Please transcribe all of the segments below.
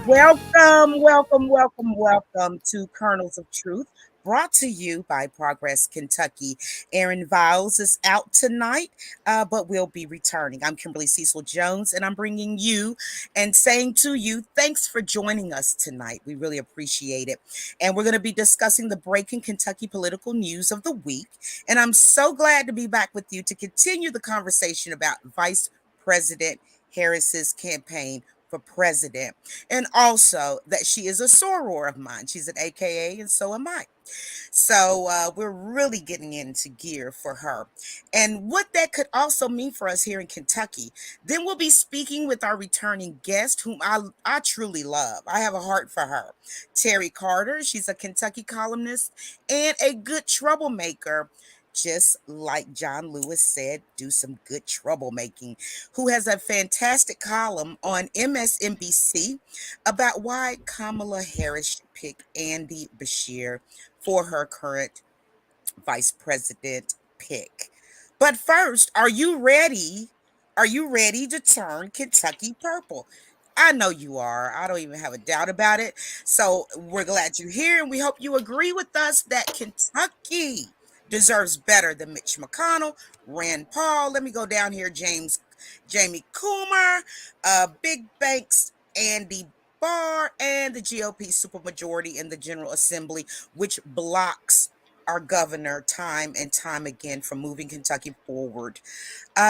Welcome to Kernels of Truth, brought to you by Progress Kentucky. Aaron Viles is out tonight, but will be returning. I'm Kimberly Cecil Jones, and I'm bringing you and saying to you, thanks for joining us tonight. We really appreciate it. And we're going to be discussing the breaking Kentucky political news of the week. And I'm so glad to be back with you to continue the conversation about Vice President Harris's campaign for president, and also that she is a soror of mine. She's an AKA, and so am I. So we're really getting into gear for her. And what that could also mean for us here in Kentucky. Then we'll be speaking with our returning guest, whom I truly love. I have a heart for her. Teri Carter. She's a Kentucky columnist and a good troublemaker. Just like John Lewis said, do some good troublemaking, who has a fantastic column on MSNBC about why Kamala Harris should pick Andy Beshear for her current vice president pick. But first, are you ready? Are you ready to turn Kentucky purple? I know you are. I don't even have a doubt about it. So we're glad you're here, and we hope you agree with us that Kentucky deserves better than Mitch McConnell, Rand Paul. Let me go down here, Jamie Coomer, Big Banks, Andy Barr, and the GOP supermajority in the General Assembly, which blocks our governor time and time again from moving Kentucky forward.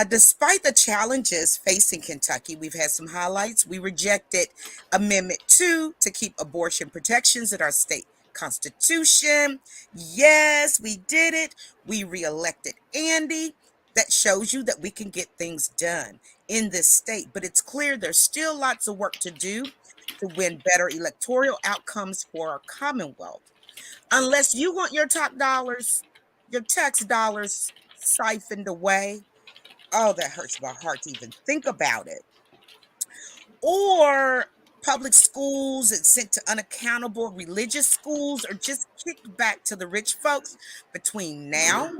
Despite the challenges facing Kentucky, we've had some highlights. We rejected Amendment 2 to keep abortion protections in our state constitution. Yes, we did it. We reelected Andy. That shows you that we can get things done in this state. But it's clear there's still lots of work to do to win better electoral outcomes for our Commonwealth. Unless you want your top dollars, your tax dollars siphoned away. Oh, that hurts my heart to even think about it. Or public schools and sent to unaccountable religious schools, or just kicked back to the rich folks. Between now,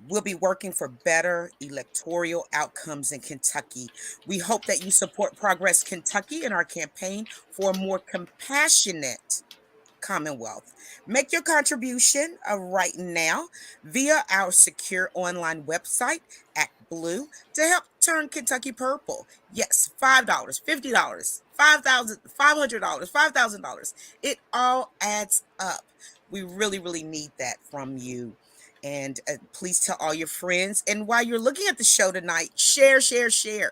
we'll be working for better electoral outcomes in Kentucky. We hope that you support Progress Kentucky in our campaign for a more compassionate Commonwealth. Make your contribution right now via our secure online website, Act Blue, to help turn Kentucky purple. Yes, $5, $50, $5,000, $500, $5,000. It all adds up. We really, really need that from you. And please tell all your friends. And while you're looking at the show tonight, share. Share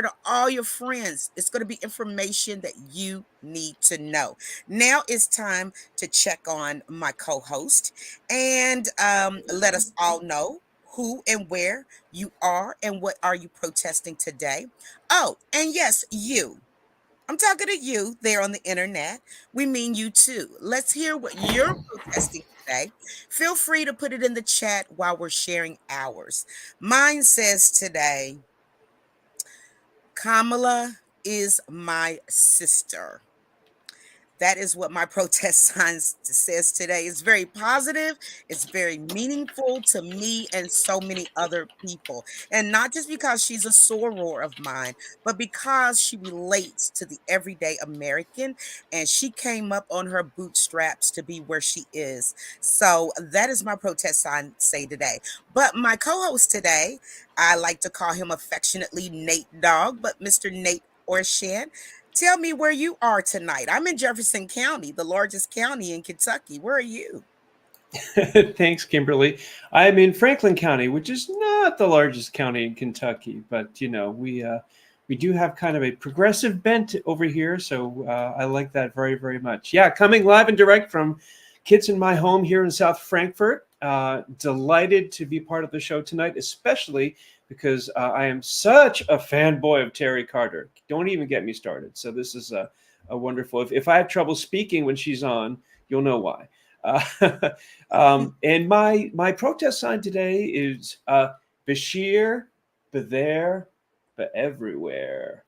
to all your friends. It's going to be information that you need to know. Now it's time to check on my co-host and let us all know who and where you are and what are you protesting today. Oh, and yes, you. I'm talking to you there on the internet. We mean you too. Let's hear what you're protesting today. Feel free to put it in the chat while we're sharing ours. Mine says today, Kamala is my sister. That is what my protest sign says today. It's very positive. It's very meaningful to me and so many other people. And not just because she's a soror of mine, but because she relates to the everyday American and she came up on her bootstraps to be where she is. So that is my protest sign say today. But my co-host today, I like to call him affectionately Nate Dogg, but Mr. Nate Orshan, tell me where you are tonight. I'm in Jefferson County, the largest county in Kentucky. Where are you? Thanks, Kimberly. I'm in Franklin County, which is not the largest county in Kentucky, but we do have kind of a progressive bent over here, so I like that very, very much. Yeah, coming live and direct from Kids in My Home here in South Frankfort. Delighted to be part of the show tonight, especially because I am such a fanboy of Teri Carter. Don't even get me started. So this is a wonderful. If I have trouble speaking when she's on, you'll know why. And my protest sign today is Beshear, be there, be everywhere.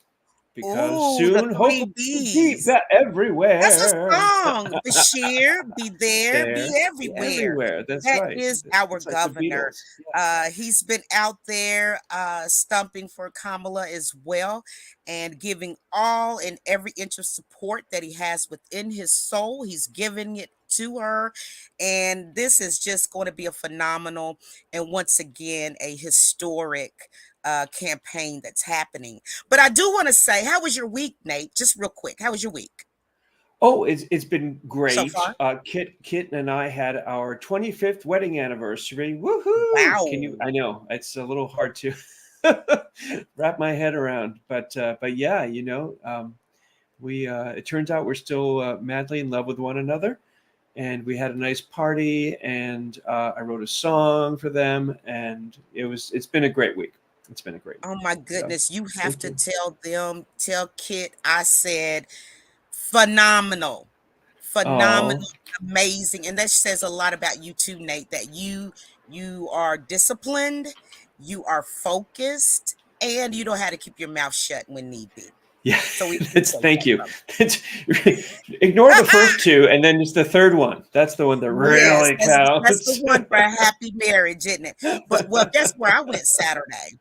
because Oh, the soon, three hopefully, be B's. That's a everywhere. song. Bashir, be there, be There, be everywhere. everywhere. That's That right. is our It's like the governor. Beatles. He's been out there stumping for Kamala as well and giving all and every inch of support that he has within his soul. He's giving it to her. And this is just going to be a phenomenal and once again a historic campaign that's happening. But I do want to say, how was your week, Nate? Just real quick. How was your week Oh, it's been so great. far? Kit and I had our 25th wedding anniversary. Woohoo! Can you? Wow. I know it's a little hard to wrap my head around, but yeah, we it turns out we're still madly in love with one another, and we had a nice party, and I wrote a song for them, and it's been a great week. It's been a great week. Oh my So goodness. You have thank to you. tell them, tell Kit I said phenomenal. Phenomenal, Oh. amazing. And that says a lot about you too, Nate, that you are disciplined, you are focused, and you know how to keep your mouth shut when need be. Yeah, So we that's appreciate thank that you. from It's, ignore the first two, and then it's the third one. That's the one that you. Yes, really that's the counts. one for a happy marriage, isn't it? But well, guess where I went Saturday?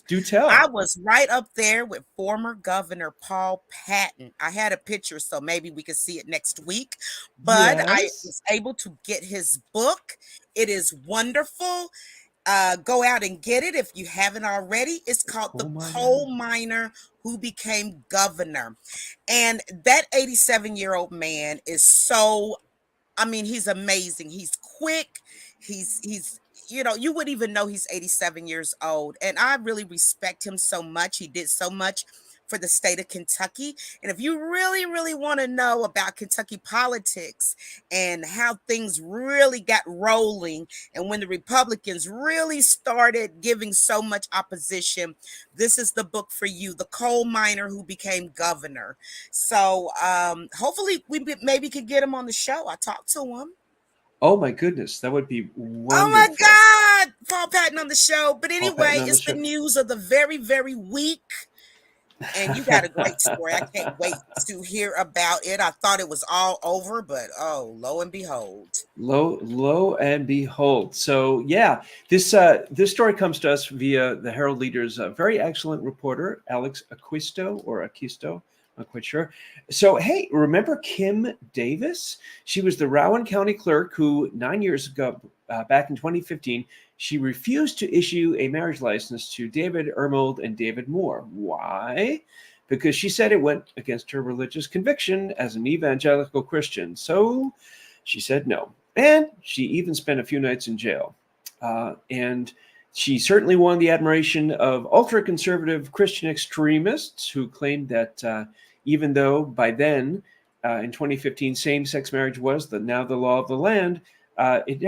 Do I tell. was right up there with former Governor Paul Patton. I had a picture, so maybe we could see it next week. But I Yes. was able to get his book. It is wonderful. Go out and get it if you haven't already. It's called The Oh my God. Coal Miner Who Became Governor. And that 87-year-old man is so, I mean, he's amazing. He's quick. He's you wouldn't even know he's 87 years old. And I really respect him so much. He did so much for the state of Kentucky. And if you really, really want to know about Kentucky politics and how things really got rolling and when the Republicans really started giving so much opposition, this is the book for you, The Coal Miner Who Became Governor. So hopefully maybe could get him on the show. I talked to him. Oh my goodness, that would be Oh my wonderful. God, Paul Patton on the show. But Paul Patton anyway, on the it's the show. news of the very, very week. And you got a great story. I can't wait to hear about it. I thought it was all over, but oh, lo and behold. Lo and behold. So yeah, this story comes to us via the Herald Leader's very excellent reporter, Alex Acquisto. Not quite sure. So hey, remember Kim Davis? She was the Rowan County clerk who 9 years ago, back in 2015, she refused to issue a marriage license to David Ermold and David Moore. Why? Because she said it went against her religious conviction as an evangelical Christian. So she said no. And she even spent a few nights in jail. And she certainly won the admiration of ultra conservative Christian extremists who claimed that even though by then, in 2015, same sex marriage was now the law of the land, it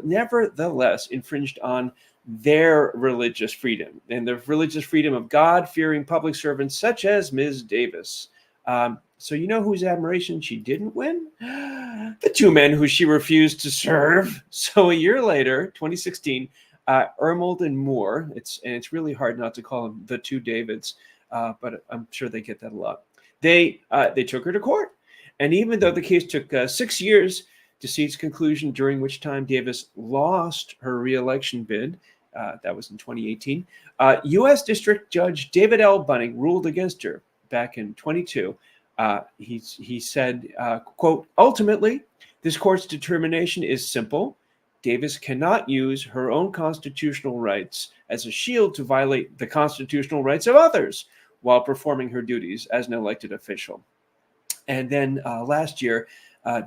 nevertheless infringed on their religious freedom and the religious freedom of God fearing public servants such as Ms. Davis. So you know whose admiration she didn't win? The two men who she refused to serve. So a year later, 2016, Ermold and Moore. It's really hard not to call them the two Davids, but I'm sure they get that a lot. They took her to court, and even though the case took 6 years to see its conclusion, during which time Davis lost her reelection bid. That was in 2018. U.S. District Judge David L. Bunning ruled against her back in 22. He said, quote, ultimately, this court's determination is simple. Davis cannot use her own constitutional rights as a shield to violate the constitutional rights of others while performing her duties as an elected official. And then last year,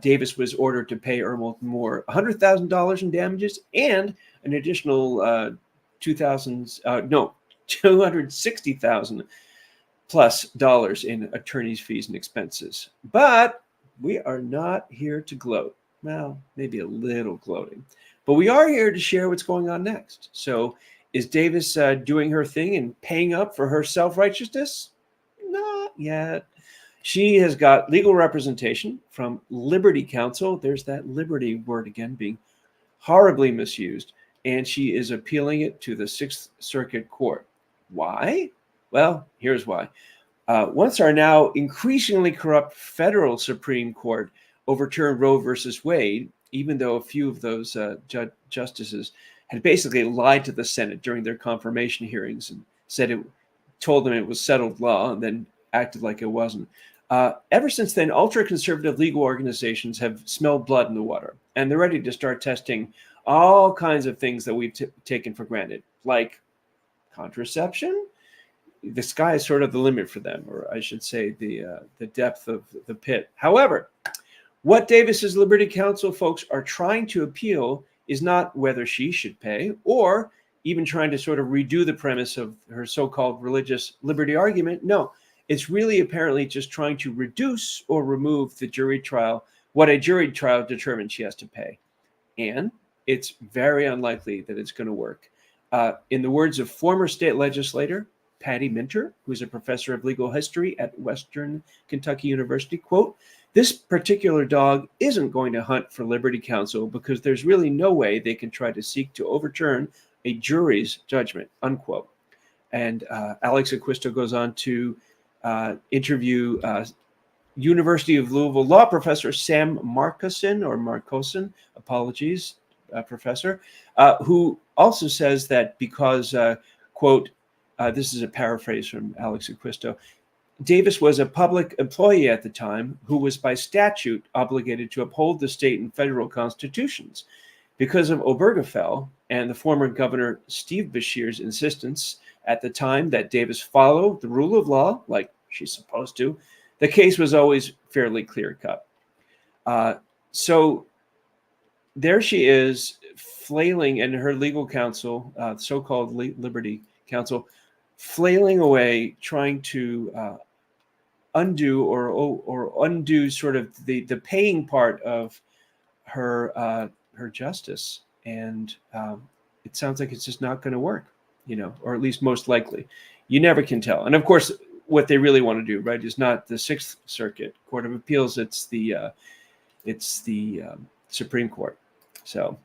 Davis was ordered to pay Ermold Moore $100,000 in damages and an additional 260,000 plus dollars in attorney's fees and expenses. But we are not here to gloat. Well, maybe a little gloating, but we are here to share what's going on next. So, is Davis doing her thing and paying up for her self-righteousness? Not yet. She has got legal representation from Liberty Counsel. There's that liberty word again being horribly misused. And she is appealing it to the Sixth Circuit Court. Why? Well, here's why. Once our now increasingly corrupt federal Supreme Court overturned Roe versus Wade, even though a few of those justices had basically lied to the Senate during their confirmation hearings and told them it was settled law, and then acted like it wasn't. Ever since then, ultra-conservative legal organizations have smelled blood in the water, and they're ready to start testing all kinds of things that we've taken for granted, like contraception. The sky is sort of the limit for them, or I should say, the depth of the pit. However, what Davis's Liberty Counsel folks are trying to appeal is not whether she should pay, or even trying to sort of redo the premise of her so-called religious liberty argument. No, it's really apparently just trying to reduce or remove the jury trial, what a jury trial determines she has to pay. And it's very unlikely that it's going to work. In the words of former state legislator Patty Minter, who is a professor of legal history at Western Kentucky University, quote, "This particular dog isn't going to hunt for Liberty Counsel because there's really no way they can try to seek to overturn a jury's judgment," unquote. And Alex Acquisto goes on to interview University of Louisville law professor Sam Marcosin, apologies, professor, who also says that because, quote, this is a paraphrase from Alex Acquisto, Davis was a public employee at the time who was by statute obligated to uphold the state and federal constitutions. Because of Obergefell and the former governor Steve Beshear's insistence at the time that Davis follow the rule of law like she's supposed to, the case was always fairly clear-cut. So there she is, flailing, and her legal counsel, so-called Liberty Counsel, flailing away, trying to undo sort of the paying part of her justice, and it sounds like it's just not going to work, or at least most likely. You never can tell. And of course, what they really want to do, right, is not the Sixth Circuit Court of Appeals; it's the Supreme Court. So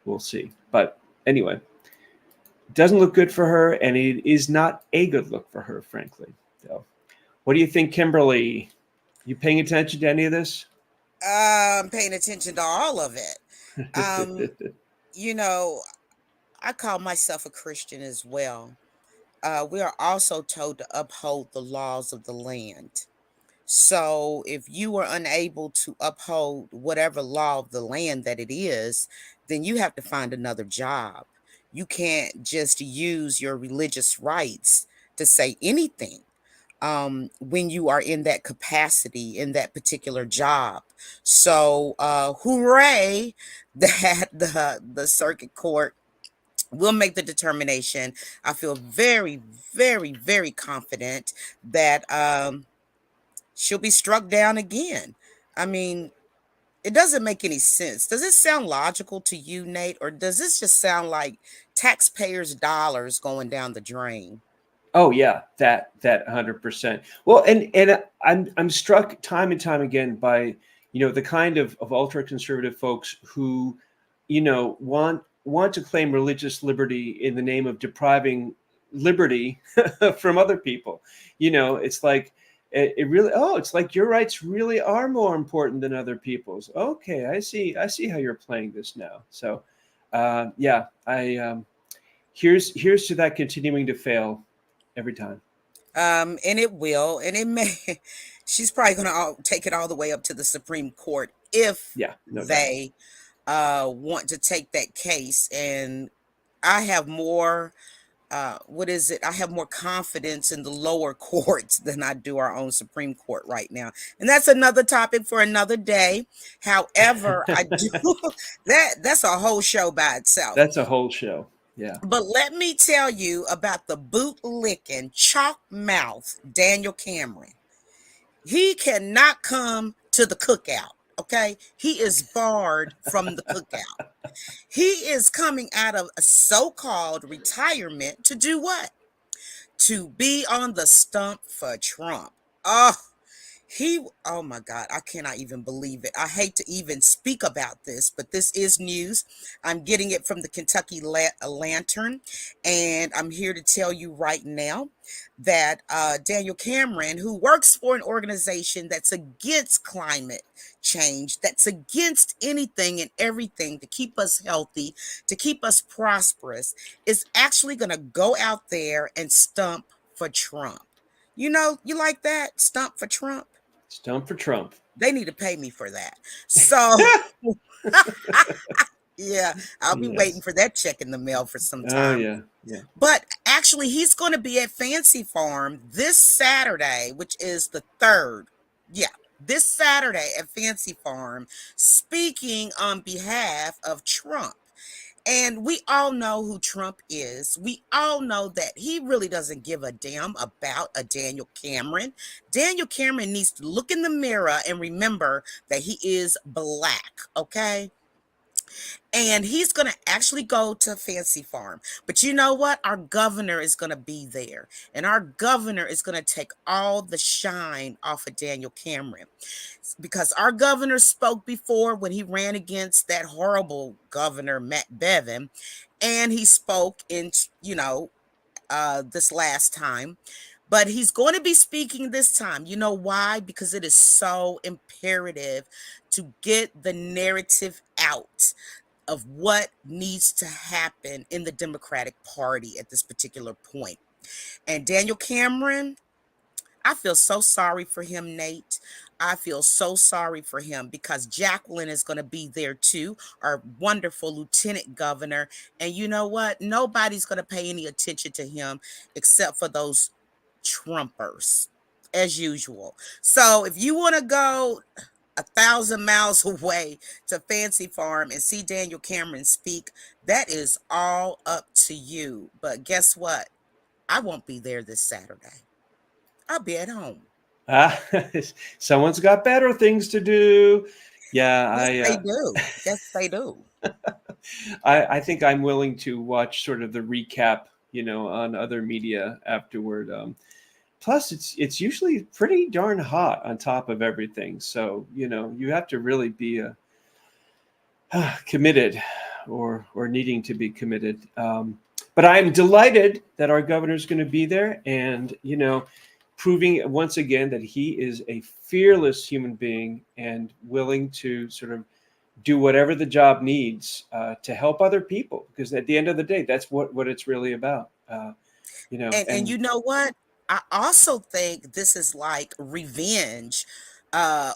we'll see. But anyway, it doesn't look good for her, and it is not a good look for her, frankly. So, what do you think, Kimberly? You paying attention to any of this? I'm paying attention to all of it. Um, you know, I call myself a Christian as well. We are also told to uphold the laws of the land. So if you are unable to uphold whatever law of the land that it is, then you have to find another job. You can't just use your religious rights to say anything when you are in that capacity in that particular job. So hooray that the circuit court will make the determination. I feel very, very, very confident that she'll be struck down again. I mean, it doesn't make any sense. Does it sound logical to you, Nate, or does this just sound like taxpayers' dollars going down the drain? Oh yeah, that 100%. Well, and I'm struck time and time again by the kind of ultra conservative folks who want to claim religious liberty in the name of depriving liberty from other people. It's like it really, it's like your rights really are more important than other people's. Okay, I see how you're playing this now. So yeah, I here's to that continuing to fail every time. And it will, and it may. She's probably going to take it all the way up to the Supreme Court if Yeah, no doubt. they want to take that case. And I have more. What is it? I have more confidence in the lower courts than I do our own Supreme Court right now, and that's another topic for another day. However, I do that's a whole show by itself. That's a whole show. Yeah. But let me tell you about the boot licking, chalk mouth Daniel Cameron. He cannot come to the cookout. Okay, he is barred from the cookout. He is coming out of a so-called retirement to do what? To be on the stump for Trump. Oh, Oh my God, I cannot even believe it. I hate to even speak about this, but this is news. I'm getting it from the Kentucky Lantern, and I'm here to tell you right now that Daniel Cameron, who works for an organization that's against climate change, that's against anything and everything to keep us healthy, to keep us prosperous, is actually going to go out there and stump for Trump. You know, you like that? Stump for Trump? Stump for Trump. They need to pay me for that. So, yeah, I'll be waiting Yes. for that check in the mail for some Oh time. yeah. Yeah. But actually, he's going to be at Fancy Farm this Saturday, which is the 3rd. Yeah, this Saturday at Fancy Farm, speaking on behalf of Trump. And we all know who Trump is. We all know that he really doesn't give a damn about a Daniel Cameron. Daniel Cameron needs to look in the mirror and remember that he is black, okay? And he's going to actually go to Fancy Farm. But you know what? Our governor is going to be there. And our governor is going to take all the shine off of Daniel Cameron. Because our governor spoke before when he ran against that horrible governor, Matt Bevin. And he spoke in, this last time. But he's going to be speaking this time. You know why? Because it is so imperative to get the narrative out of what needs to happen in the Democratic Party at this particular point. And Daniel Cameron, I feel so sorry for him, Nate. I feel so sorry for him because Jacqueline is going to be there too, our wonderful lieutenant governor. And you know what? Nobody's going to pay any attention to him except for those Trumpers, as usual. So if you want to go 1,000 miles away to Fancy Farm and see Daniel Cameron speak, that is all up to you. But guess what? I won't be there this Saturday. I'll be at home. Ah, someone's got better things to do. Yeah, Yes, they do. Yes, they do. I think I'm willing to watch sort of the recap, on other media afterward. Plus, it's usually pretty darn hot on top of everything. So you have to really be committed, or needing to be committed. But I'm delighted that our governor is going to be there, and proving once again that he is a fearless human being and willing to sort of do whatever the job needs to help other people. Because at the end of the day, that's what it's really about. And And you know what? I also think this is like revenge,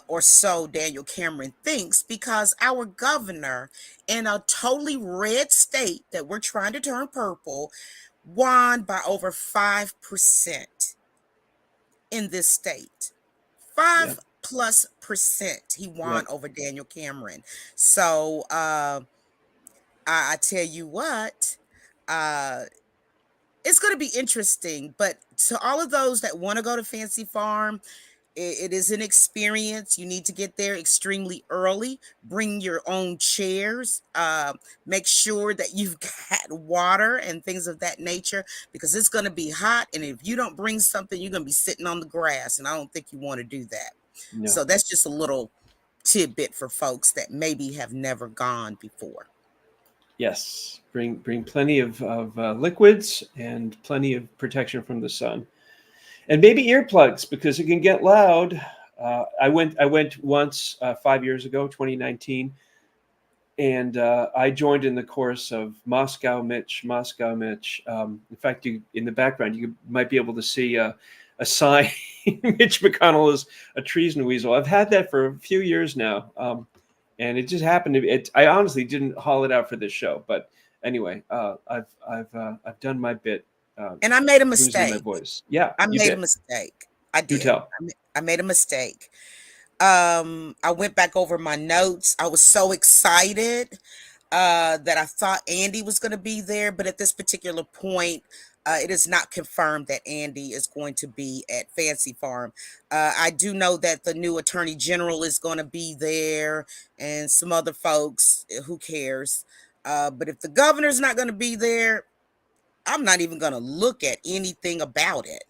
or so Daniel Cameron thinks, because our governor in a totally red state that we're trying to turn purple won by over 5% in this state. yeah, 5+% he yeah. won over Daniel Cameron. So I tell you what, uh, it's going to be interesting. But to all of those that want to go to Fancy Farm, it is an experience. You need to get there extremely early. Bring your own chairs. Make sure that you've got water and things of that nature because it's going to be hot. And if you don't bring something, you're going to be sitting on the grass. And I don't think you want to do that. No. So that's just a little tidbit for folks that maybe have never gone before. Yes, bring plenty of liquids and plenty of protection from the sun, and maybe earplugs because it can get loud. I went once 5 years ago, 2019, and I joined in the chorus of Moscow Mitch, Moscow Mitch. In fact, in the background you might be able to see a sign. Mitch McConnell is a treason weasel. I've had that for a few years now. And it just happened to be. I honestly didn't haul it out for this show, but anyway, I've done my bit. And I made a Losing my mistake. voice. Yeah, I you made a did. mistake. I Do did. tell. I made a mistake. I went back over my notes. I was so excited that I thought Andy was going to be there, but at this particular point, it is not confirmed that Andy is going to be at Fancy Farm. I do know that the new Attorney General is going to be there and some other folks. Who cares? But if the governor's not going to be there, I'm not even going to look at anything about it.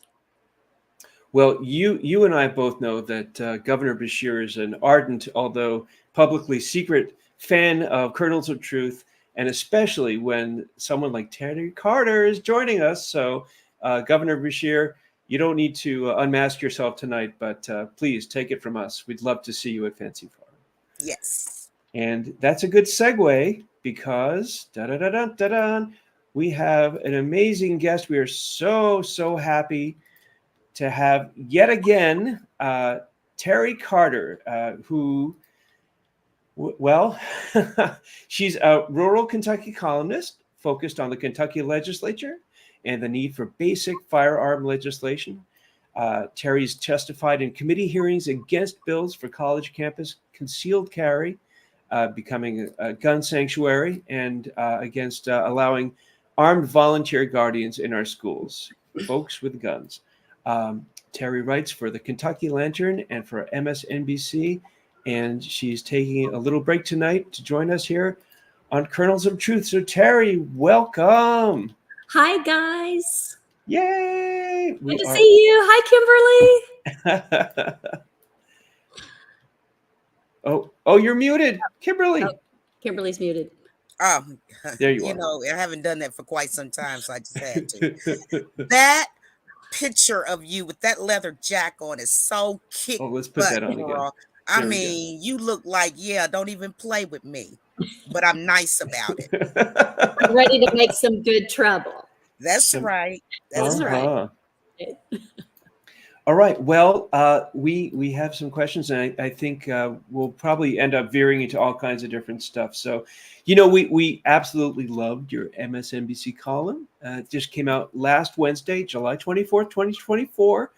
Well, you and I both know that Governor Bashir is an ardent, although publicly secret, fan of Kernels of Truth, and especially when someone like Teri Carter is joining us. So, Governor Bashir, you don't need to unmask yourself tonight, but please take it from us. We'd love to see you at Fancy Farm. Yes. And that's a good segue because we have an amazing guest. We are so happy to have yet again Teri Carter, who, well, she's a rural Kentucky columnist focused on the Kentucky legislature and the need for basic firearm legislation. Teri's testified in committee hearings against bills for college campus concealed carry, becoming a gun sanctuary, and against allowing armed volunteer guardians in our schools, folks with guns. Teri writes for the Kentucky Lantern and for MSNBC, and she's taking a little break tonight to join us here on Kernels of Truth. So, Teri, welcome. Hi, guys. Yay! Good to see you. Hi, Kimberly. Oh, you're muted, Kimberly. Oh, Kimberly's muted. There you are. Know, I haven't done that for quite some time, so I just had to. That picture of you with that leather jack on is so kick. Oh, let's put that on again. I mean, you look like, don't even play with me, but I'm nice about it. I'm ready to make some good trouble. That's right. That's right. All right. Well, we have some questions, and I think we'll probably end up veering into all kinds of different stuff. So, we absolutely loved your MSNBC column. It just came out last Wednesday, July 24th, 2024.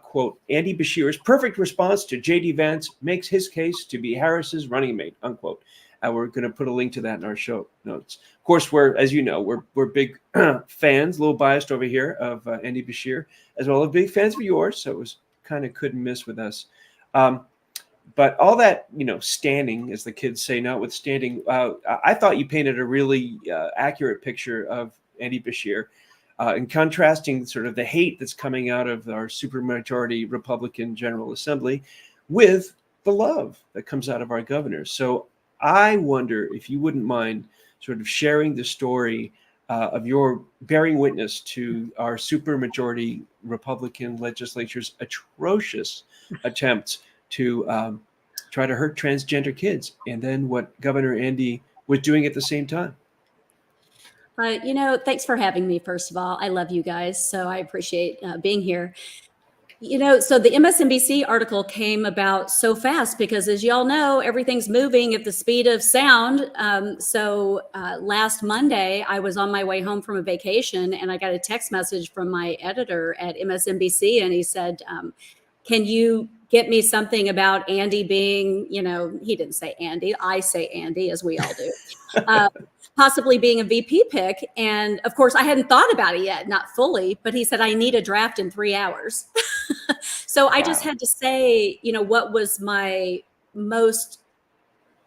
Quote, Andy Bashir's perfect response to J.D. Vance makes his case to be Harris's running mate, unquote. We're going to put a link to that in our show notes. Of course, as you know, we're big fans, a little biased over here, of Andy Bashir, as well as big fans of yours. So it was kind of couldn't miss with us. But all that, standing, as the kids say, notwithstanding, I thought you painted a really accurate picture of Andy Bashir, in contrasting sort of the hate that's coming out of our supermajority Republican General Assembly with the love that comes out of our governor. So I wonder if you wouldn't mind sort of sharing the story of your bearing witness to our supermajority Republican legislature's atrocious attempts to try to hurt transgender kids, and then what Governor Andy was doing at the same time. Thanks for having me, first of all. I love you guys, so I appreciate being here. So the MSNBC article came about so fast because, as y'all know, everything's moving at the speed of sound. So last Monday, I was on my way home from a vacation, and I got a text message from my editor at MSNBC, and he said, can you get me something about Andy being, he didn't say Andy, I say Andy, as we all do. Possibly being a VP pick. And of course, I hadn't thought about it yet, not fully, but he said, I need a draft in 3 hours. So I just had to say, what was my most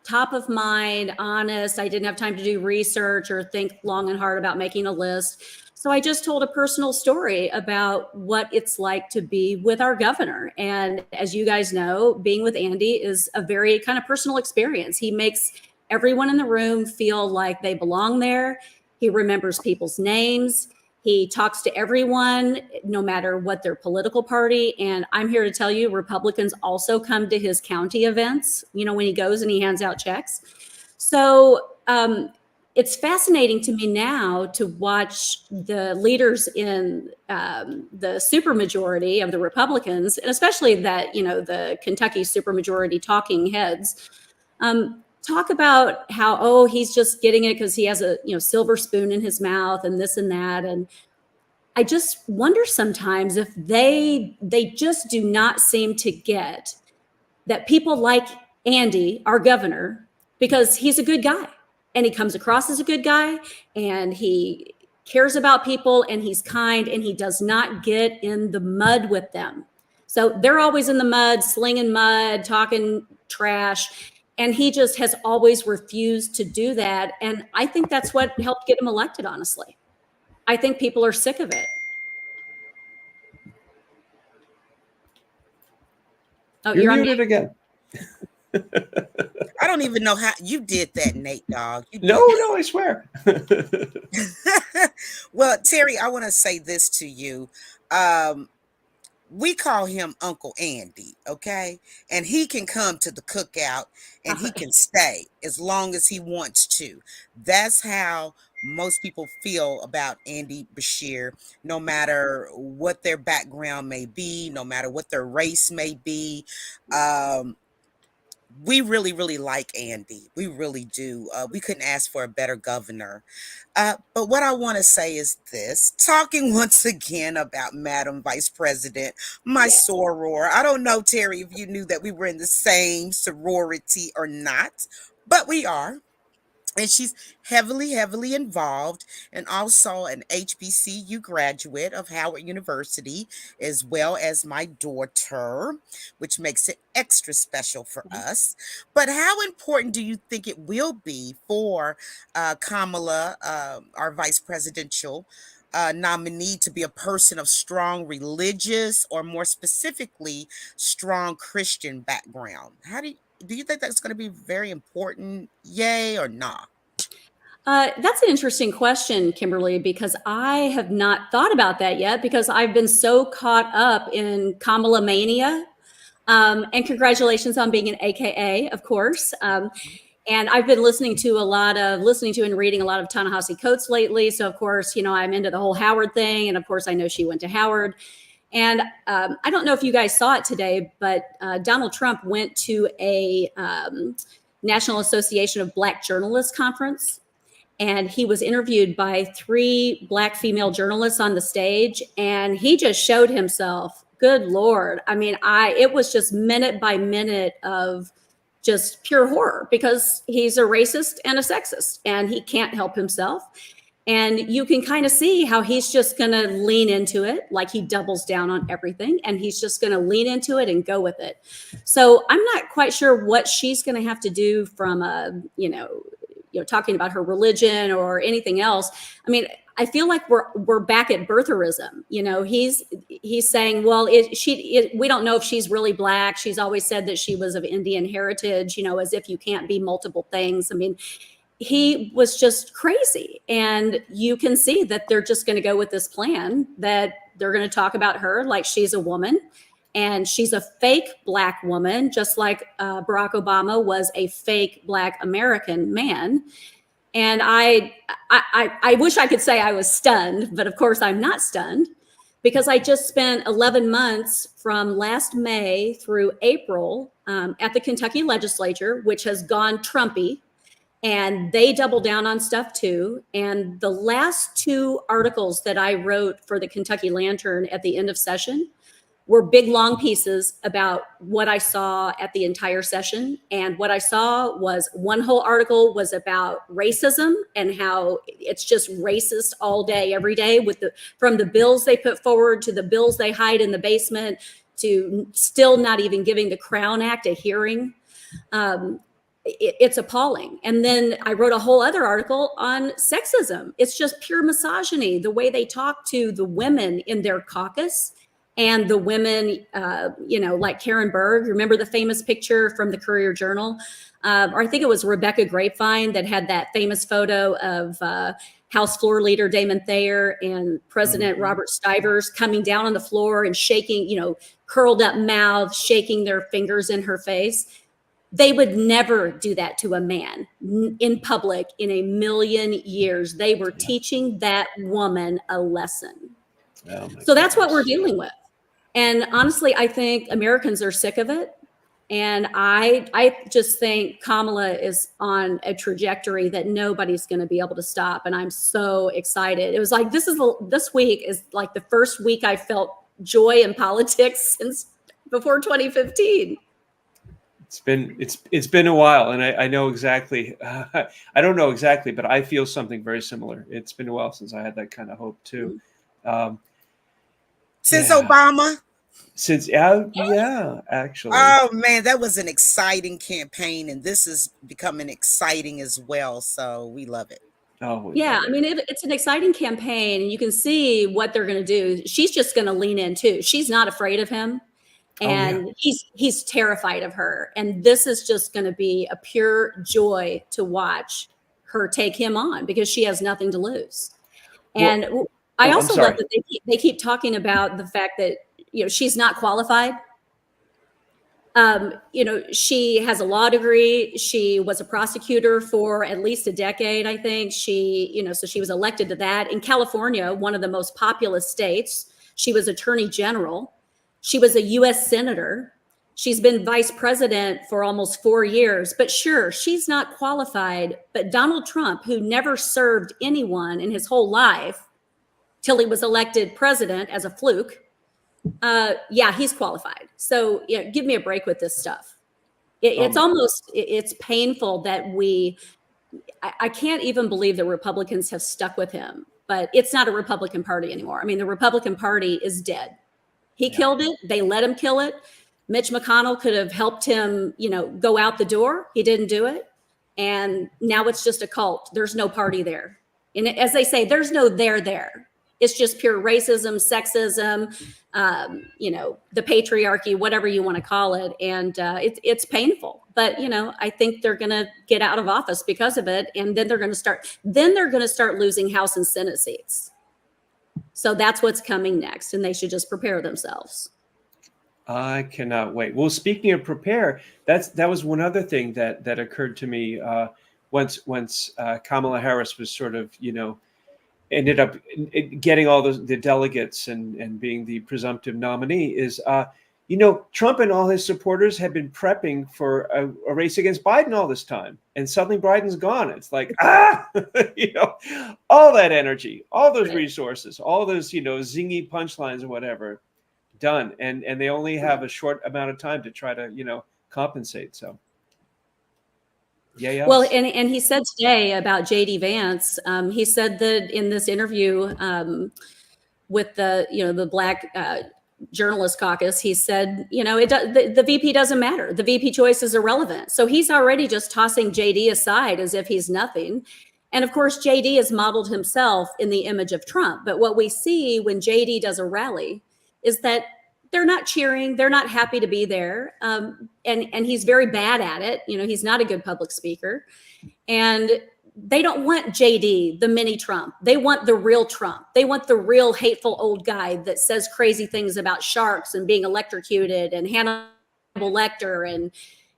top of mind, honest. I didn't have time to do research or think long and hard about making a list. So I just told a personal story about what it's like to be with our governor. And as you guys know, being with Andy is a very kind of personal experience. He makes everyone in the room feel like they belong there. He remembers people's names. He talks to everyone, no matter what their political party. And I'm here to tell you, Republicans also come to his county events, when he goes and he hands out checks. So it's fascinating to me now to watch the leaders in the supermajority of the Republicans, and especially that, the Kentucky supermajority talking heads, talk about how, he's just getting it because he has a silver spoon in his mouth and this and that. And I just wonder sometimes if they just do not seem to get that people like Andy, our governor, because he's a good guy and he comes across as a good guy and he cares about people and he's kind and he does not get in the mud with them. So they're always in the mud, slinging mud, talking trash. And he just has always refused to do that. And I think that's what helped get him elected, honestly. I think people are sick of it. Oh, You're you're on muted mute. again. I don't even know how you did that, Nate Dog. You No, did that. no, I swear. Well, Terry, I want to say this to you. Um, we call him Uncle Andy, okay? And he can come to the cookout and he can stay as long as he wants to. That's how most people feel about Andy Bashir, no matter what their background may be, no matter what their race may be. Um, we really, really like Andy. We really do. We couldn't ask for a better governor. But what I want to say is this, talking once again about Madam Vice President, my Yeah. soror. I don't know, Terry, if you knew that we were in the same sorority or not, but we are. And she's heavily, heavily involved, and also an HBCU graduate of Howard University, as well as my daughter, which makes it extra special for us. But how important do you think it will be for Kamala, our vice presidential nominee, to be a person of strong religious, or more specifically, strong Christian background? Do you think that's going to be very important? Yay or nah? That's an interesting question, Kimberly, because I have not thought about that yet because I've been so caught up in Kamala mania. And congratulations on being an AKA, of course. And I've been listening to and reading a lot of Ta-Nehisi Coates lately. So of course, I'm into the whole Howard thing, and of course, I know she went to Howard. And I don't know if you guys saw it today, but Donald Trump went to a National Association of Black Journalists conference, and he was interviewed by 3 Black female journalists on the stage, and he just showed himself. Good Lord. I mean, it was just minute by minute of just pure horror because he's a racist and a sexist and he can't help himself. And you can kind of see how he's just going to lean into it, like he doubles down on everything, and he's just going to lean into it and go with it. So I'm not quite sure what she's going to have to do from talking about her religion or anything else. I mean, I feel like we're back at birtherism. He's saying, well, we don't know if she's really Black. She's always said that she was of Indian heritage, as if you can't be multiple things. I mean, he was just crazy. And you can see that they're just going to go with this plan that they're going to talk about her like she's a woman. And she's a fake Black woman, just like Barack Obama was a fake Black American man. And I wish I could say I was stunned, but of course I'm not stunned because I just spent 11 months from last May through April at the Kentucky legislature, which has gone Trumpy, and they double down on stuff too. And the last 2 articles that I wrote for the Kentucky Lantern at the end of session were big, long pieces about what I saw at the entire session. And what I saw was one whole article was about racism and how it's just racist all day, every day, from the bills they put forward to the bills they hide in the basement to still not even giving the Crown Act a hearing. It's appalling. And then I wrote a whole other article on sexism. It's just pure misogyny, the way they talk to the women in their caucus and the women, like Karen Berg. Remember the famous picture from the Courier Journal? Or I think it was Rebecca Grapevine that had that famous photo of House Floor Leader Damon Thayer and President Robert Stivers coming down on the floor and shaking, curled up mouth, shaking their fingers in her face. They would never do that to a man in public in a million years. They were teaching that woman a lesson. So that's what we're dealing with. And honestly, I think Americans are sick of it. And I just think Kamala is on a trajectory that nobody's going to be able to stop. And I'm so excited. It was like, this week is like the first week I felt joy in politics since before 2015. It's been a while, and I know exactly. I don't know exactly, but I feel something very similar. It's been a while since I had that kind of hope too. Since Obama? Since actually. Oh man, that was an exciting campaign, and this is becoming exciting as well. So we love it. Oh yeah, I mean it's an exciting campaign, and you can see what they're going to do. She's just going to lean in too. She's not afraid of him. And he's terrified of her. And this is just going to be a pure joy to watch her take him on because she has nothing to lose. And I I'm also love sorry. that they keep talking about the fact that, she's not qualified. She has a law degree. She was a prosecutor for at least a decade, I think. So she was elected to that. In California, one of the most populous states, she was attorney general. She was a U.S. senator. She's been vice president for almost 4 years. But sure, she's not qualified. But Donald Trump, who never served anyone in his whole life till he was elected president as a fluke, he's qualified. So give me a break with this stuff. It's painful that I can't even believe that Republicans have stuck with him, but it's not a Republican Party anymore. I mean, the Republican Party is dead. He killed it. They let him kill it. Mitch McConnell could have helped him, go out the door. He didn't do it. And now it's just a cult. There's no party there. And as they say, there's no there. It's just pure racism, sexism, the patriarchy, whatever you want to call it. And it's painful. But, I think they're going to get out of office because of it. And then they're going to start losing House and Senate seats. So that's what's coming next. And they should just prepare themselves. I cannot wait. Well, speaking of prepare, that was one other thing that occurred to me once Kamala Harris was sort of, ended up getting all the delegates and being the presumptive nominee is, Trump and all his supporters had been prepping for a race against Biden all this time. And suddenly Biden's gone. It's like, all that energy, all those resources, all those, zingy punchlines or whatever, done. And they only have a short amount of time to try to, compensate. So. Yeah. Well, and he said today about JD Vance, he said that in this interview with the Black Journalist Caucus, he said, the VP doesn't matter. The VP choice is irrelevant. So he's already just tossing JD aside as if he's nothing. And of course, JD has modeled himself in the image of Trump. But what we see when JD does a rally is that they're not cheering. They're not happy to be there. And he's very bad at it. He's not a good public speaker. And they don't want JD, the mini Trump. They want the real Trump. They want the real hateful old guy that says crazy things about sharks and being electrocuted and Hannibal Lecter. And,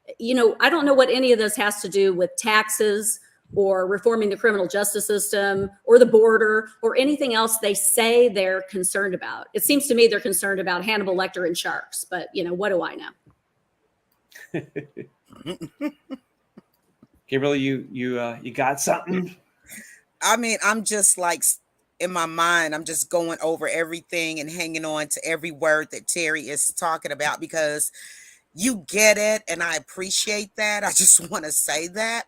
I don't know what any of this has to do with taxes or reforming the criminal justice system or the border or anything else they say they're concerned about. It seems to me they're concerned about Hannibal Lecter and sharks, but what do I know? Kimberly, you got something? I mean, I'm just like in my mind, I'm just going over everything and hanging on to every word that Teri is talking about because you get it. And I appreciate that. I just want to say that.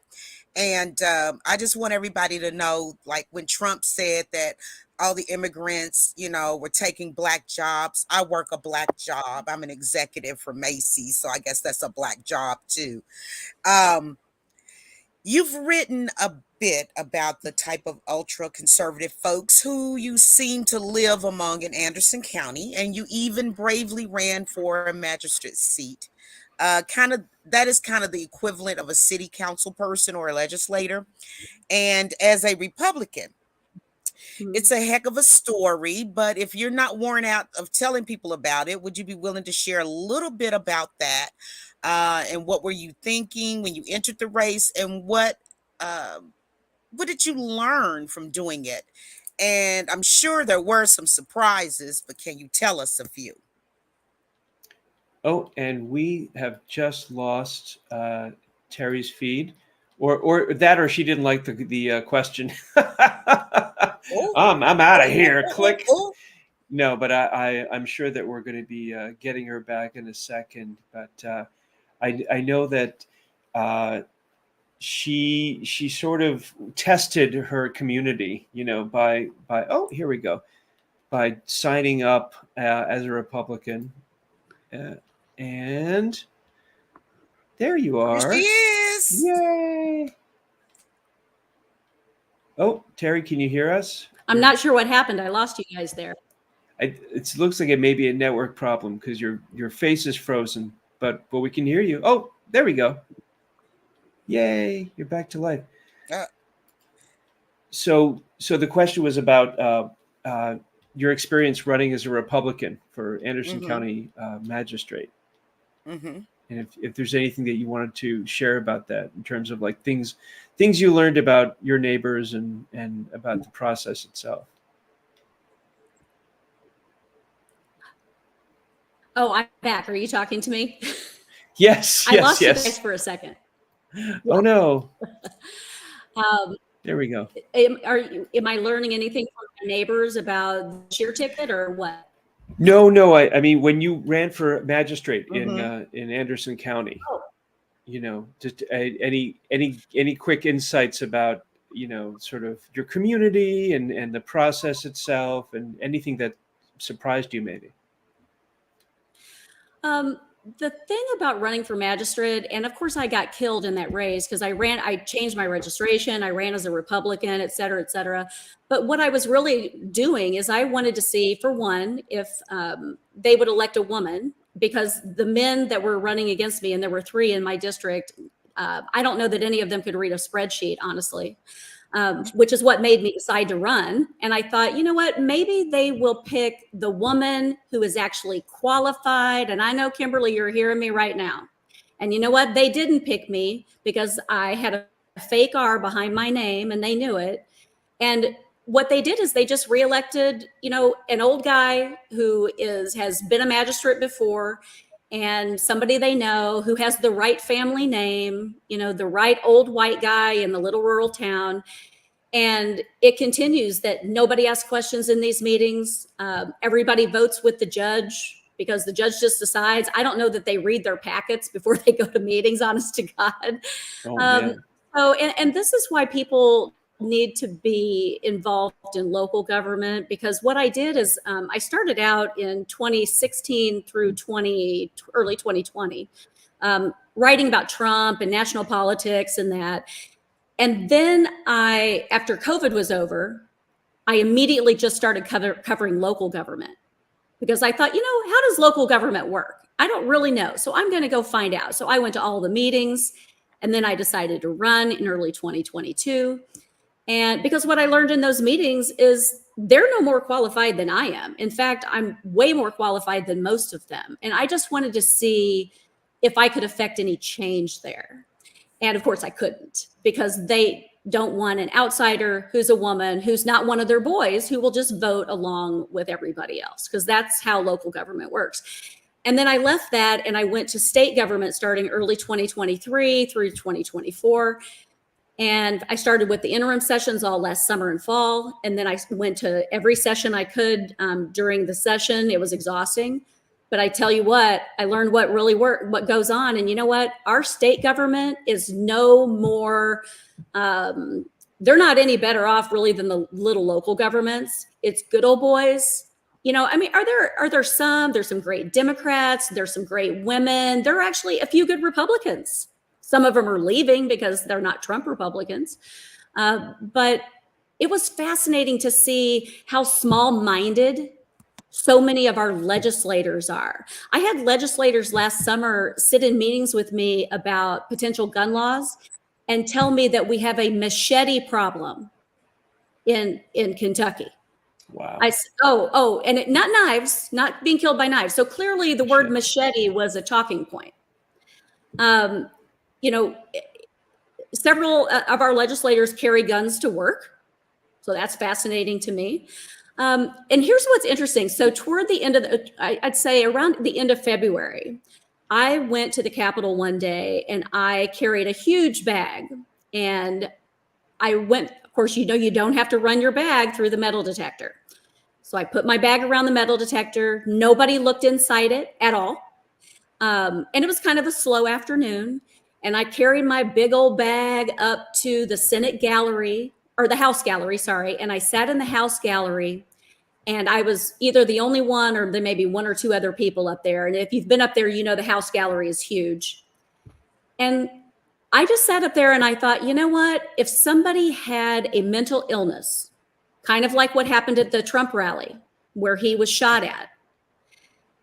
And I just want everybody to know, like when Trump said that all the immigrants, were taking Black jobs. I work a Black job. I'm an executive for Macy's. So I guess that's a Black job too. You've written a bit about the type of ultra conservative folks who you seem to live among in Anderson County, and you even bravely ran for a magistrate seat. That is kind of the equivalent of a city council person or a legislator. And as a Republican, it's a heck of a story, but if you're not worn out of telling people about it, would you be willing to share a little bit about that? And what were you thinking when you entered the race, and what did you learn from doing it? And I'm sure there were some surprises, but can you tell us a few? Oh, and we have just lost Teri's feed, or she didn't like the question. I'm out of here. Click. No, but I'm sure that we're going to be getting her back in a second. But I know that she sort of tested her community, by here we go, by signing up as a Republican. And there you are. Here she is. Yay. Oh, Teri, can you hear us? I'm not sure what happened. I lost you guys there. It looks like it may be a network problem because your face is frozen, but we can hear you. Oh, there we go. Yay, you're back to life. Uh, So the question was about your experience running as a Republican for Anderson mm-hmm, County magistrate, mm-hmm. and if there's anything that you wanted to share about that in terms of like things you learned about your neighbors and about the process itself. Oh, I'm back. Are you talking to me? Yes, I yes, lost you guys yes. for a second. Oh no. Um, There we go. am I learning anything from my neighbors about the sheer ticket or what? No. I mean, when you ran for magistrate Mm-hmm. in Anderson County, Oh, just any quick insights about sort of your community and the process itself and anything that surprised you maybe. the thing about running for magistrate, and of course I got killed in that race because I changed my registration, I ran as a Republican, et cetera, et cetera. But what I was really doing is I wanted to see, for one, if they would elect a woman, because the men that were running against me, and there were 3 in my district, I don't know that any of them could read a spreadsheet, honestly. Which is what made me decide to run. And I thought, you know what, maybe they will pick the woman who is actually qualified. And I know, Kimberly, you're hearing me right now. And you know what? They didn't pick me because I had a fake R behind my name and they knew it. And what they did is they just reelected, an old guy who has been a magistrate before, and somebody they know who has the right family name, the right old white guy in the little rural town. And it continues that nobody asks questions in these meetings. Everybody votes with the judge because the judge just decides. I don't know that they read their packets before they go to meetings, honest to God. Oh Um, man. and this is why people need to be involved in local government, because what I did is I started out in 2016 through early 2020, writing about Trump and national politics and that. And then after COVID was over, I immediately just started covering local government because I thought, how does local government work? I don't really know. So I'm going to go find out. So I went to all the meetings, and then I decided to run in early 2022. And because what I learned in those meetings is they're no more qualified than I am. In fact, I'm way more qualified than most of them. And I just wanted to see if I could affect any change there. And of course, I couldn't, because they don't want an outsider who's a woman, who's not one of their boys, who will just vote along with everybody else, because that's how local government works. And then I left that and I went to state government starting early 2023 through 2024. And I started with the interim sessions all last summer and fall. And then I went to every session I could during the session. It was exhausting. But I tell you what, I learned what really what goes on. And you know what? Our state government is no more, they're not any better off really than the little local governments. It's good old boys. There's some great Democrats, there's some great women. There are actually a few good Republicans. Some of them are leaving because they're not Trump Republicans. But it was fascinating to see how small-minded so many of our legislators are. I had legislators last summer sit in meetings with me about potential gun laws and tell me that we have a machete problem in Kentucky. Wow. And not knives, not being killed by knives. So clearly the word machete was a talking point. Several of our legislators carry guns to work. So that's fascinating to me. And here's what's interesting. So toward the end of I'd say around the end of February, I went to the Capitol one day and I carried a huge bag. And I went, of course, you don't have to run your bag through the metal detector. So I put my bag around the metal detector. Nobody looked inside it at all. And it was kind of a slow afternoon. And I carried my big old bag up to the Senate gallery, or the House gallery, sorry. And I sat in the House gallery, and I was either the only one or there may be one or two other people up there. And if you've been up there, the House gallery is huge. And I just sat up there and I thought, you know what? If somebody had a mental illness, kind of like what happened at the Trump rally, where he was shot at.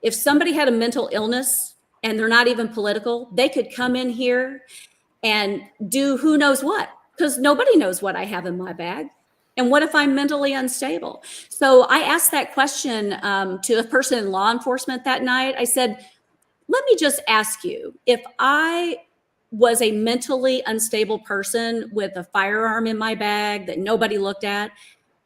If somebody had a mental illness and they're not even political, they could come in here and do who knows what, because nobody knows what I have in my bag. And what if I'm mentally unstable? So I asked that question to a person in law enforcement that night. I said, let me just ask you, if I was a mentally unstable person with a firearm in my bag that nobody looked at,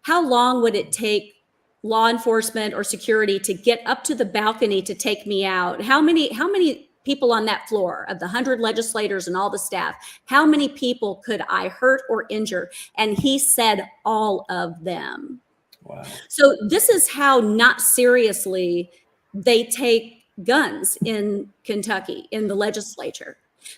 how long would it take law enforcement or security to get up to the balcony to take me out? How many people on that floor of the 100 legislators and all the staff, how many people could I hurt or injure? And he said all of them. Wow. So this is how not seriously they take guns in Kentucky, in the legislature.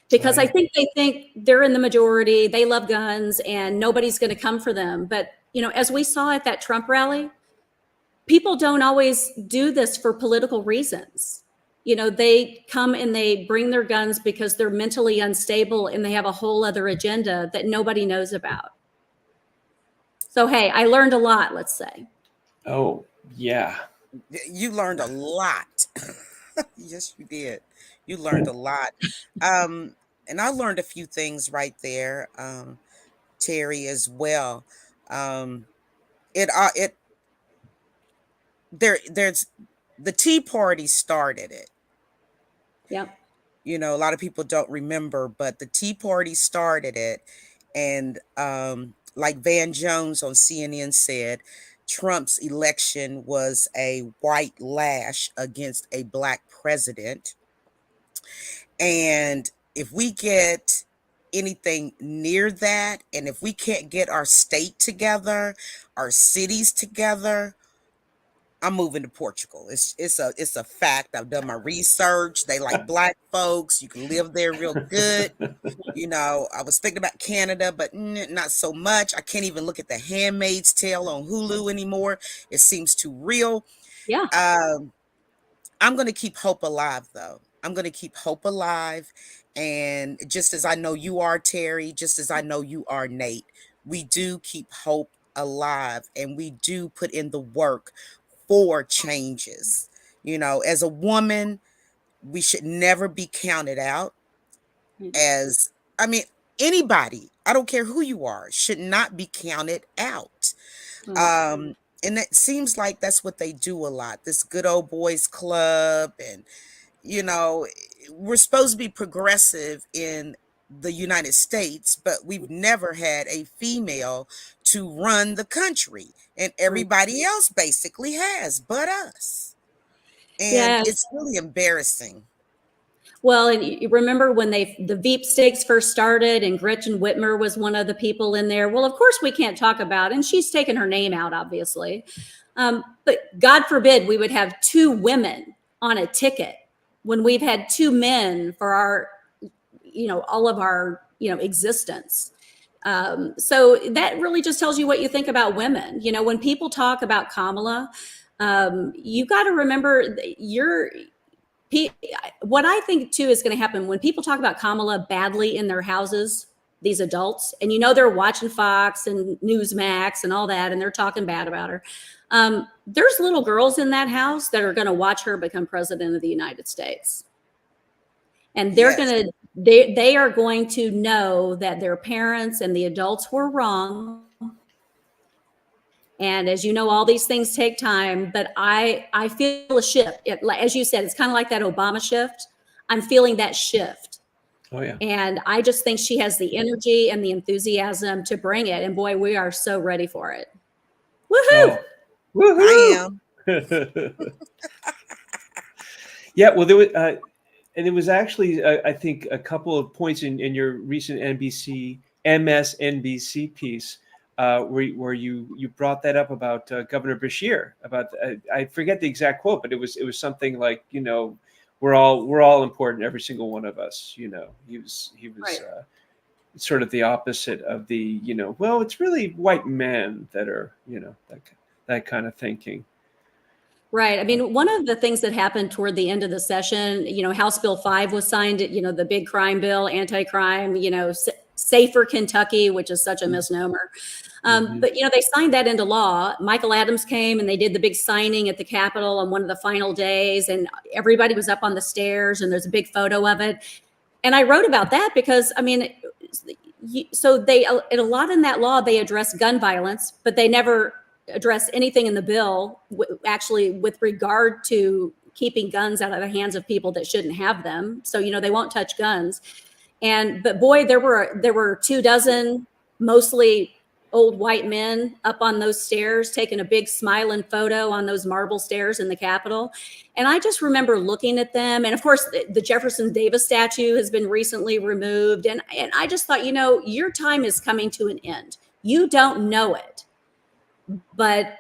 Because I think they think they're in the majority, they love guns, and nobody's going to come for them. But, you know, as we saw at that Trump rally, people don't always do this for political reasons. You know, they come and they bring their guns because they're mentally unstable and they have a whole other agenda that nobody knows about. So, hey, I learned a lot, let's say. Oh, yeah. You learned a lot. Yes, you did. You learned a lot. And I learned a few things right there, Teri, as well. There's the Tea Party started it. Yep. You know, a lot of people don't remember, but the Tea Party started it. And like Van Jones on CNN said, Trump's election was a white lash against a black president. And if we get anything near that, and if we can't get our state together, our cities together, I'm moving to Portugal. It's a fact. I've done my research. They like black folks. You can live there real good. You know, I was thinking about Canada, but not so much. I can't even look at The Handmaid's Tale on Hulu anymore. It seems too real. Yeah. I'm going to keep hope alive, though. I'm going to keep hope alive. And just as I know you are, Teri, just as I know you are, Nate, we do keep hope alive and we do put in the work for changes. You know, as a woman, we should never be counted out. As, I mean, anybody, I don't care who you are, should not be counted out. And it seems like that's what they do a lot. This good old boys club, and you know, we're supposed to be progressive in the United States, but we've never had a female to run the country, and everybody else basically has but us. And Yes. it's really embarrassing. Well, and you remember when the Veep stakes first started and Gretchen Whitmer was one of the people in there. Well, of course we can't talk about, and she's taken her name out, obviously. But God forbid we would have two women on a ticket when we've had two men for our, you know, all of our, you know, existence. So that really just tells you what you think about women. You know, when people talk about Kamala, you got to remember what I think too is going to happen when people talk about Kamala badly in their houses, these adults, and you know they're watching Fox and Newsmax and all that, and they're talking bad about her. There's little girls in that house that are going to watch her become president of the United States, and they're going to they are going to know that their parents and the adults were wrong. And as you know, all these things take time, but I feel a shift. As you said, it's kind of like that Obama shift. I'm feeling that shift. Oh, yeah. And I just think she has the energy and the enthusiasm to bring it. And boy, we are so ready for it. Woohoo! Oh. Woohoo! I am. Yeah, well, there was, and it was actually, I think, a couple of points in your recent MSNBC piece where you brought that up about Governor Bashir. About I forget the exact quote, but it was something like, you know, we're all important, every single one of us. You know, he was Right. Sort of the opposite of the, you know, well, it's really white men that are, you know, that kind of thinking. Right. I mean, one of the things that happened toward the end of the session, you know, House Bill 5 was signed, you know, the big crime bill, anti-crime, you know, safer Kentucky, which is such a misnomer. But, they signed that into law. Michael Adams came and they did the big signing at the Capitol on one of the final days, and everybody was up on the stairs, and there's a big photo of it. And I wrote about that because, so they, in a lot in that law, they address gun violence, but they never address anything in the bill actually with regard to keeping guns out of the hands of people that shouldn't have them. So, they won't touch guns. But boy, there were 24 mostly old white men up on those stairs taking a big smiling photo on those marble stairs in the Capitol. And I just remember looking at them. And of course, the Jefferson Davis statue has been recently removed. And I just thought, your time is coming to an end. You don't know it, but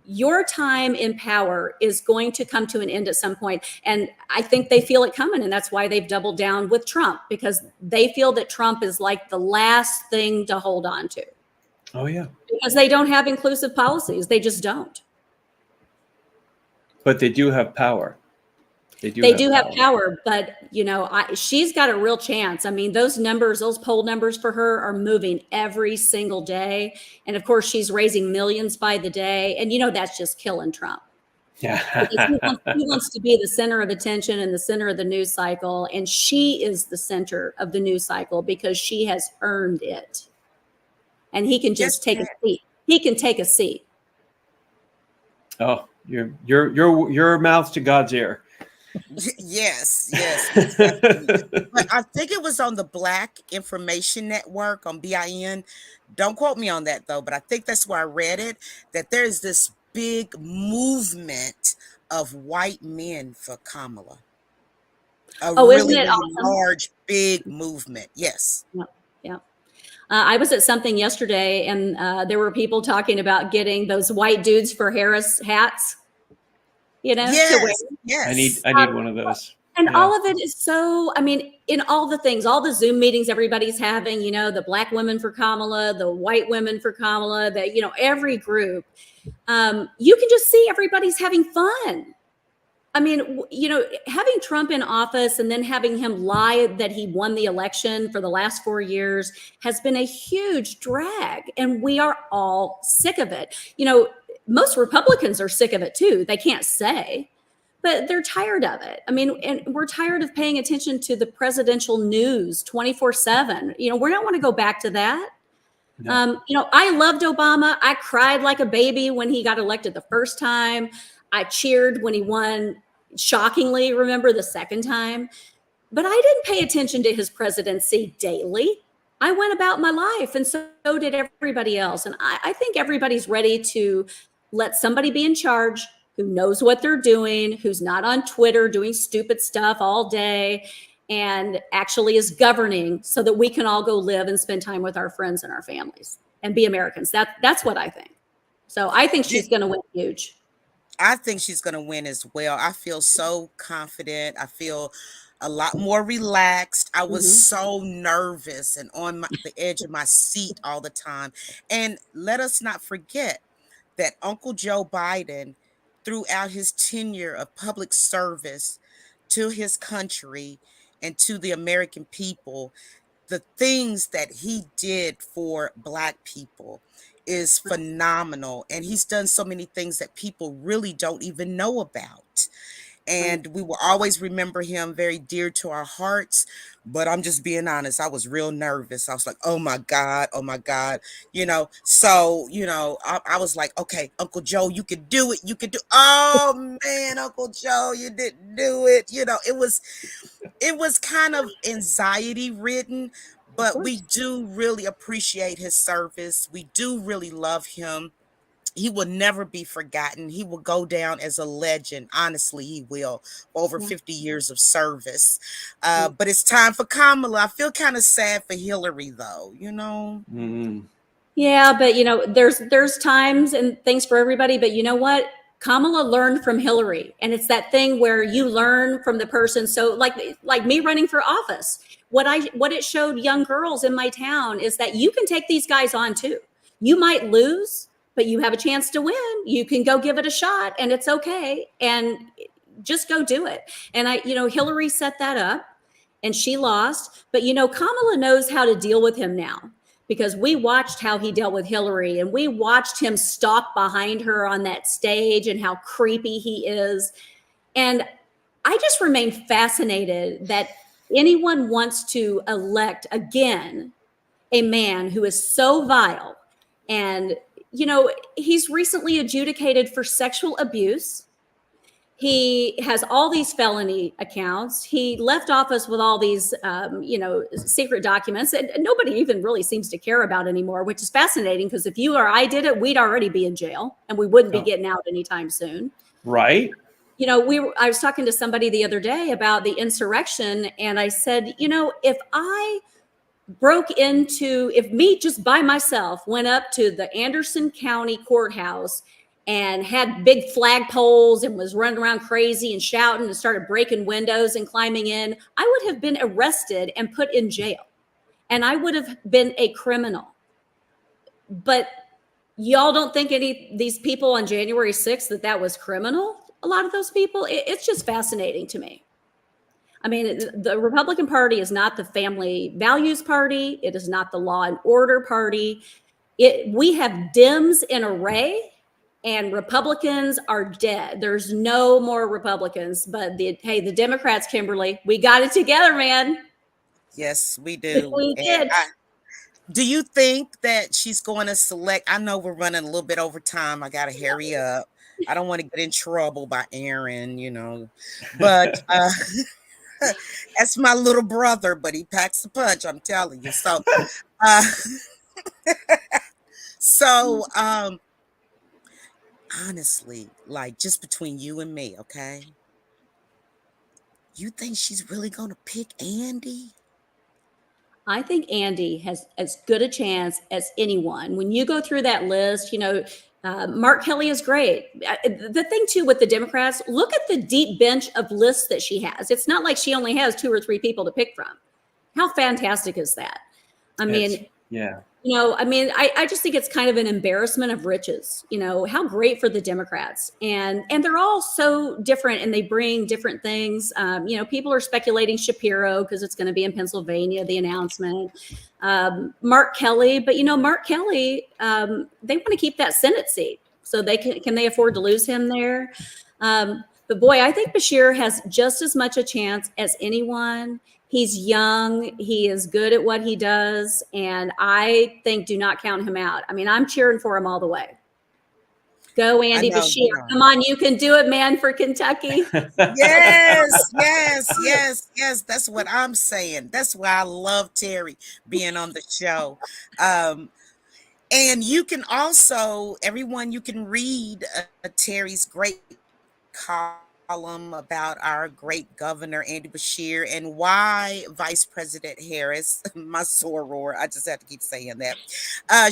your time in power is going to come to an end at some point. And I think they feel it coming. And that's why they've doubled down with Trump, because they feel that Trump is like the last thing to hold on to. Oh, yeah. Because they don't have inclusive policies. They just don't. But they do have power. They do have power. But, she's got a real chance. I mean, those poll numbers for her are moving every single day. And of course, she's raising millions by the day. And, that's just killing Trump. Yeah. He wants to be the center of attention and the center of the news cycle. And she is the center of the news cycle because she has earned it. And he can just take a seat. He can take a seat. Oh, your mouth to God's ear. Yes, exactly. But I think it was on the Black Information Network on BIN. Don't quote me on that though, but I think that's where I read it, that there's this big movement of white men for Kamala. Isn't it awesome? Large, big movement. Yes. Yeah. I was at something yesterday, and there were people talking about getting those white dudes for Harris hats. Yes, to wear. yes. I need one of those. And all of it is so, in all the things, all the Zoom meetings everybody's having, the Black women for Kamala, the white women for Kamala, every group, you can just see everybody's having fun. Having Trump in office and then having him lie that he won the election for the last 4 years has been a huge drag. And we are all sick of it. Most Republicans are sick of it too. They can't say, but they're tired of it. And we're tired of paying attention to the presidential news 24/7. We don't want to go back to that. No. I loved Obama. I cried like a baby when he got elected the first time. I cheered when he won, shockingly, remember, the second time. But I didn't pay attention to his presidency daily. I went about my life, and so did everybody else. And I think everybody's ready to let somebody be in charge who knows what they're doing, who's not on Twitter doing stupid stuff all day, and actually is governing so that we can all go live and spend time with our friends and our families and be Americans. That's what I think. So I think she's going to win huge. I think she's going to win as well. I feel so confident. I feel a lot more relaxed. I was so nervous and on the edge of my seat all the time. And let us not forget that Uncle Joe Biden, throughout his tenure of public service to his country and to the American people, the things that he did for Black people is phenomenal. And he's done so many things that people really don't even know about. And we will always remember him very dear to our hearts. But I'm just being honest, I was real nervous. I was like, oh my God. So, I was like, okay, Uncle Joe, you could do it. You could do. Oh man, Uncle Joe, you didn't do it. It was kind of anxiety ridden, but we do really appreciate his service. We do really love him. He will never be forgotten. He will go down as a legend. Honestly, he will. Over 50 years of service. But it's time for Kamala. I feel kind of sad for Hillary, though, Yeah, but, there's times and things for everybody. But you know what? Kamala learned from Hillary. And it's that thing where you learn from the person. So like me running for office, what it showed young girls in my town is that you can take these guys on too. You might lose, but you have a chance to win. You can go give it a shot and it's okay. And just go do it. And Hillary set that up and she lost, but Kamala knows how to deal with him now because we watched how he dealt with Hillary, and we watched him stalk behind her on that stage and how creepy he is. And I just remain fascinated that anyone wants to elect again a man who is so vile. And, he's recently adjudicated for sexual abuse. He has all these felony accounts. He left office with all these, secret documents that nobody even really seems to care about anymore, which is fascinating because if you or I did it, we'd already be in jail and we wouldn't be getting out anytime soon. Right. I was talking to somebody the other day about the insurrection, and I said, if me just by myself went up to the Anderson County courthouse and had big flagpoles and was running around crazy and shouting and started breaking windows and climbing in, I would have been arrested and put in jail. And I would have been a criminal. But y'all don't think any of these people on January 6th that was criminal? A lot of those people, it's just fascinating to me. I mean, the Republican Party is not the family values party. It is not the law and order party. We have Dems in array, and Republicans are dead. There's no more Republicans. But the Democrats, Kimberly, we got it together, man. Yes, we do. We did. Do you think that she's going to select? I know we're running a little bit over time. I got to hurry up. I don't want to get in trouble by Aaron, but that's my little brother, but he packs a punch, I'm telling you. So, honestly, like just between you and me, okay? You think she's really going to pick Andy? I think Andy has as good a chance as anyone. When you go through that list, Mark Kelly is great. The thing too with the Democrats, look at the deep bench of lists that she has. It's not like she only has 2 or 3 people to pick from. How fantastic is that? Yeah. I just think it's kind of an embarrassment of riches. How great for the Democrats, and they're all so different, and they bring different things. People are speculating Shapiro because it's going to be in Pennsylvania, the announcement. Mark Kelly, but Mark Kelly, they want to keep that Senate seat, so can they afford to lose him there? But boy, I think Bashir has just as much a chance as anyone. He's young. He is good at what he does. And I think do not count him out. I mean, I'm cheering for him all the way. Go, Andy Bashir. Come on, you can do it, man, for Kentucky. Yes. That's what I'm saying. That's why I love Teri being on the show. And you can also, everyone, you can read Teri's great column about our great governor, Andy Bashir, and why Vice President Harris, my soror, I just have to keep saying that,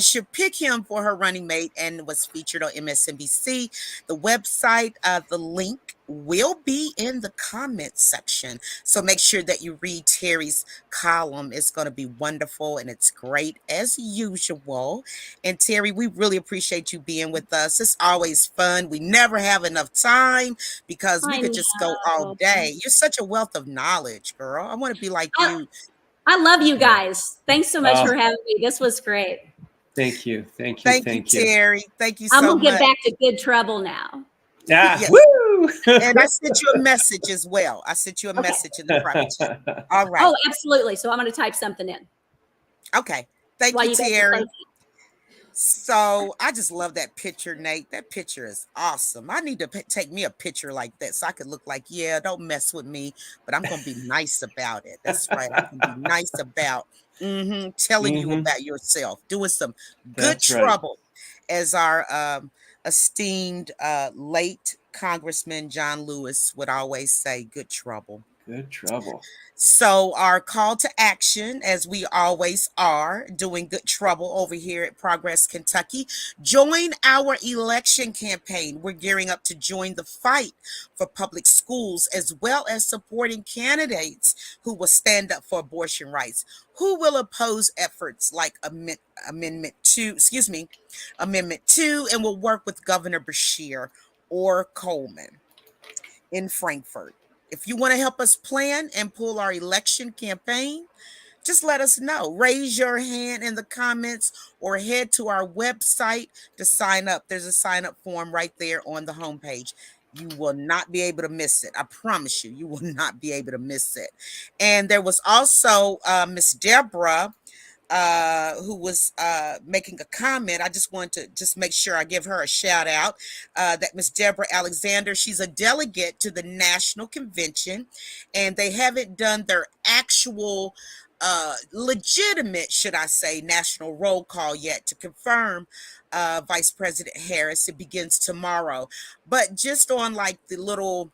should pick him for her running mate, and was featured on MSNBC. The website, the link will be in the comment section. So make sure that you read Teri's column. It's going to be wonderful, and it's great as usual. And Teri, we really appreciate you being with us. It's always fun. We never have enough time because we could just go all day. You're such a wealth of knowledge, girl. I want to be like you. I love you guys. Thanks so much for having me. This was great. Thank you, Teri. Thank you so much. I'm going to get back to good trouble now. Yes. Woo! And I sent you a message as well. I sent you a message in the private chat. All right. Oh, absolutely. So I'm going to type something in. Okay. Thank you, Teri. So I just love that picture, Nate. That picture is awesome. I need to take me a picture like that so I could look like, yeah, don't mess with me, but I'm going to be nice about it. That's right. I'm going to be nice about telling you about yourself, doing some good trouble, as our esteemed late Congressman John Lewis would always say, good trouble. Good trouble. So our call to action, as we always are, doing good trouble over here at Progress Kentucky, join our election campaign. We're gearing up to join the fight for public schools, as well as supporting candidates who will stand up for abortion rights, who will oppose efforts like Amendment 2, and will work with Governor Bashir or Coleman in Frankfort. If you want to help us plan and pull our election campaign just let us know. Raise your hand in the comments or head to our website to sign up. There's a sign up form right there on the homepage. You will not be able to miss it. I promise you, you will not be able to miss it. And there was also Miss Deborah who was making a comment. I just want to just make sure I give her a shout out. That Miss Deborah Alexander, she's a delegate to the National Convention, and they haven't done their actual legitimate, should I say, national roll call yet to confirm Vice President Harris. It begins tomorrow. But just on like the little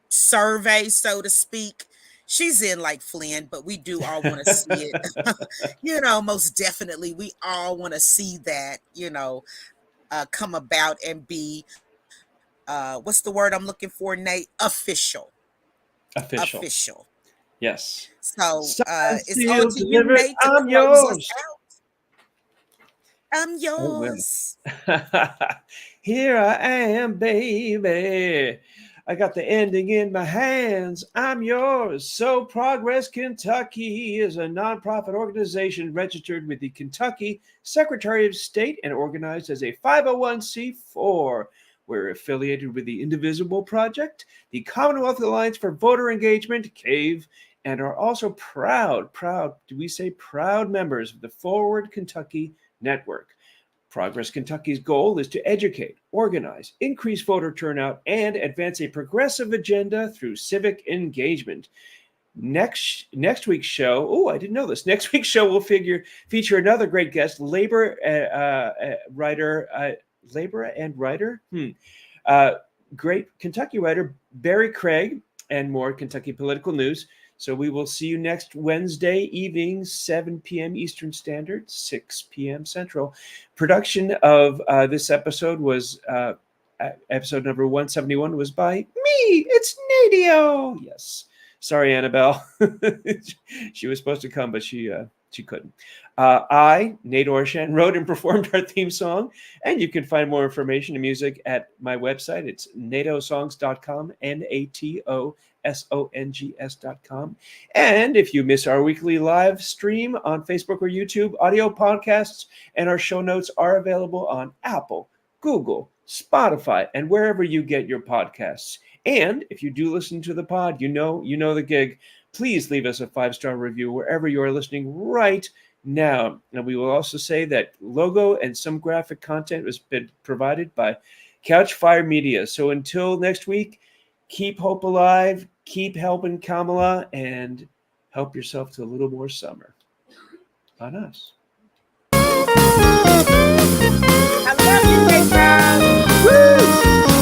survey, so to speak, she's in like Flynn, but we do all want to see it. Most definitely, we all want to see that, come about and be, what's the word I'm looking for, Nate? Official. Official. Official. Yes. So Signed, it's on sealed, to you, delivered. Nate, to I'm close us yours. out. I'm Oh, well. yours. Here I am, baby. I got the ending in my hands. I'm yours. So Progress Kentucky is a nonprofit organization registered with the Kentucky Secretary of State and organized as a 501c4. We're affiliated with the Indivisible Project, the Commonwealth Alliance for Voter Engagement, CAVE, and are also proud, do we say proud members of the Forward Kentucky Network. Progress Kentucky's goal is to educate, organize, increase voter turnout, and advance a progressive agenda through civic engagement. Next week's show, I didn't know this. Next week's show will feature another great guest, labor and writer, great Kentucky writer Barry Craig, and more Kentucky political news. So we will see you next Wednesday evening, 7 p.m. Eastern Standard, 6 p.m. Central. Production of this episode was, episode number 171 was by me. It's Nadio. Yes. Sorry, Annabelle. She was supposed to come, but she couldn't. I, Nate Orshan, wrote and performed our theme song, and you can find more information and music at my website. It's natosongs.com, natosongs.com. And if you miss our weekly live stream on Facebook or YouTube, audio podcasts and our show notes are available on Apple, Google, Spotify, and wherever you get your podcasts. And if you do listen to the pod, you know the gig. Please leave us a 5-star review wherever you are listening right now. And we will also say that logo and some graphic content has been provided by Couchfire Media. So until next week, keep hope alive, keep helping Kamala, and help yourself to a little more summer. On us. I love you, Nate. Woo!